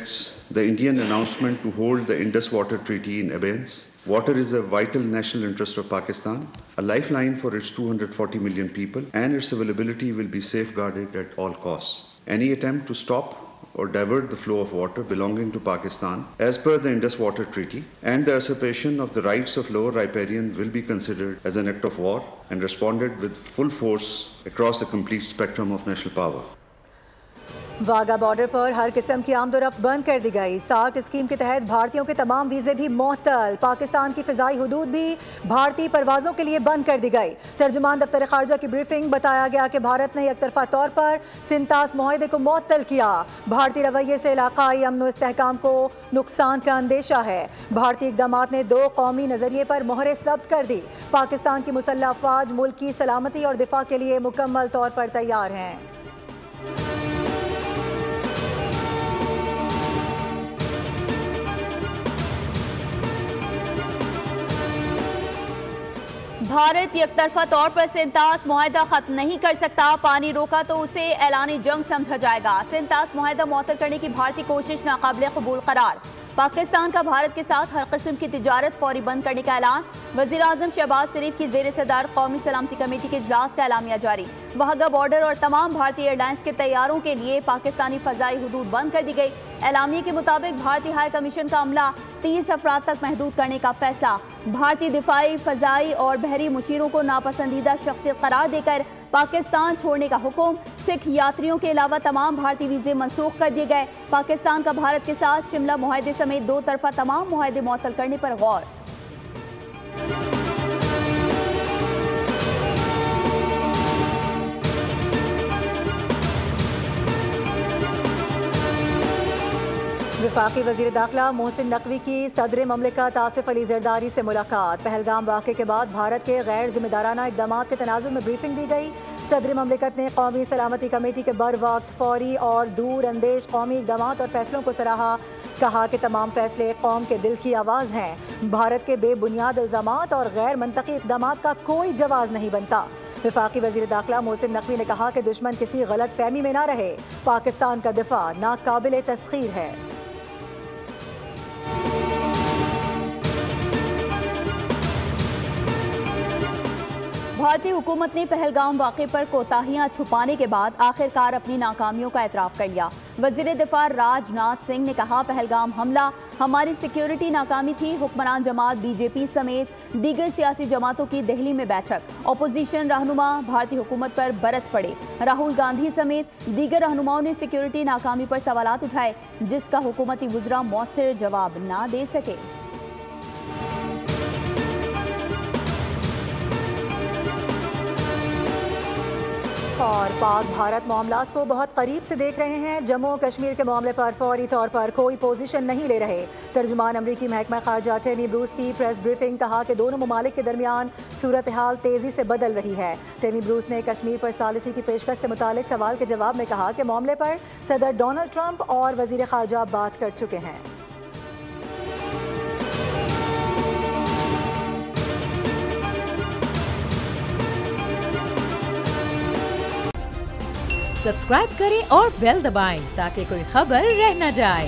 The Indian announcement to hold the Indus Water Treaty in abeyance. Water is a vital national interest of Pakistan, a lifeline for its 240 million people, and its availability will be safeguarded at all costs. Any attempt to stop or divert the flow of water belonging to Pakistan as per the Indus Water Treaty and the usurpation of the rights of lower riparian will be considered as an act of war and responded with full force across the complete spectrum of national power. Wagah border पर हर किस्म की आमदोरफ्त बंद कर दी गई। SAARC scheme के तहत भारतीयों के तमाम वीज़े भी मुअत्तल। पाकिस्तान की फ़िज़ाई हुदूद भी भारतीय परवाज़ों के लिए बंद कर दी गई। तर्जुमान दफ्तर ख़ारजा की ब्रीफिंग बताया गया कि भारत ने एकतरफ़ा तौर पर सिंतास मुआहदे को मुअत्तल किया। भारतीय रवैये से इलाक़ाई अमन व इस्तेहकाम को नुकसान का अंदेशा है। भारतीय इक़दामात ने 2 कौमी नज़रिए पर मोहरें ज़ब्त कर दी। पाकिस्तान की मुसल्लह अफ़वाज मुल्क की सलामती और दिफा के लिए मुकम्मल तौर पर तैयार हैं। भारत एकतरफा तौर पर सिंतास मुआहदा खत्म नहीं कर सकता। पानी रोका तो उसे ऐलानी जंग समझा जाएगा। सिंतास मुआहदा मुअत्तल करने की भारतीय कोशिश नाकाबिले कबूल करार। पाकिस्तान का भारत के साथ हर किस्म की तिजारत फौरी बंद करने का ऐलान। वज़ीर आज़म शहबाज शरीफ की ज़ेर सदारत कौमी सलामती कमेटी के इजलास का एलामिया जारी। वाघा बॉर्डर और तमाम भारतीय एयरलाइंस के तैयारों के लिए पाकिस्तानी फ़ज़ाई हुदूद बंद कर दी गई। एलामिया के मुताबिक भारतीय हाई कमीशन का अमला 30 अफराद तक महदूद करने का फैसला। भारतीय दिफाई, फ़ज़ाई और बहरी मुशीरों को नापसंदीदा शख्सियत करार देकर पाकिस्तान छोड़ने का हुक्म। सिख यात्रियों के अलावा तमाम भारतीय वीज़े मनसूख कर दिए गए। पाकिस्तान का भारत के साथ शिमला मुआहदे समेत 2 तरफा तमाम मुआहदे मुअत्तल करने पर गौर। वफाकी वज़ीर दाखिला मोहसिन नकवी की सदर ममलिकत आसिफ अली जरदारी से मुलाकात। पहलगाम वाक़े के बाद भारत के गैर जिम्मेदाराना इक़दामात के तनाजुर में ब्रीफिंग दी गई। सदर ममलिकत ने कौमी सलामती कमेटी के बर वक्त फौरी और दूर अंदेश कौमी इक़दामात और फैसलों को सराहा। कहा कि तमाम फैसले कौम के दिल की आवाज़ हैं। भारत के बेबुनियाद इल्ज़ामात और गैर मंतकी इक़दामात का कोई जवाज़ नहीं बनता। वफाकी वज़ीर दाखिला मोहसिन नकवी ने कहा कि दुश्मन किसी गलत फहमी में ना रहे। पाकिस्तान का दिफा नाकाबिले तस्खीर है। भारतीय हुकूमत ने पहलगाम वाक़े पर कोताहियां छुपाने के बाद आखिरकार अपनी नाकामियों का एतराफ़ कर लिया। वज़ीर दिफा राजनाथ सिंह ने कहा, पहलगाम हमला हमारी सिक्योरिटी नाकामी थी। हुक्मरान जमात बीजेपी समेत दीगर सियासी जमातों की दिल्ली में बैठक। अपोजिशन रहनुमा भारतीय हुकूमत पर बरस पड़े। राहुल गांधी समेत दीगर रहनुमाओं ने सिक्योरिटी नाकामी पर सवालात उठाए, जिसका हुकूमती वज़रा मौसर जवाब ना दे सके। और पाक भारत मामलात को बहुत करीब से देख रहे हैं। जम्मू कश्मीर के मामले पर फौरी तौर पर कोई पोजीशन नहीं ले रहे। तर्जुमान अमरीकी महकमा खारजा टेमी ब्रूस की प्रेस ब्रीफिंग। कहा कि दोनों ममालिक के दरमियान सूरत हाल तेज़ी से बदल रही है। टेमी ब्रूस ने कश्मीर पर सालिसी की पेशकश से मुतालिक सवाल के जवाब में कहा कि मामले पर सदर डोनाल्ड ट्रंप और वज़ीर खारजा बात कर चुके हैं। सब्सक्राइब करें और बेल दबाएं ताकि कोई खबर रह न जाए।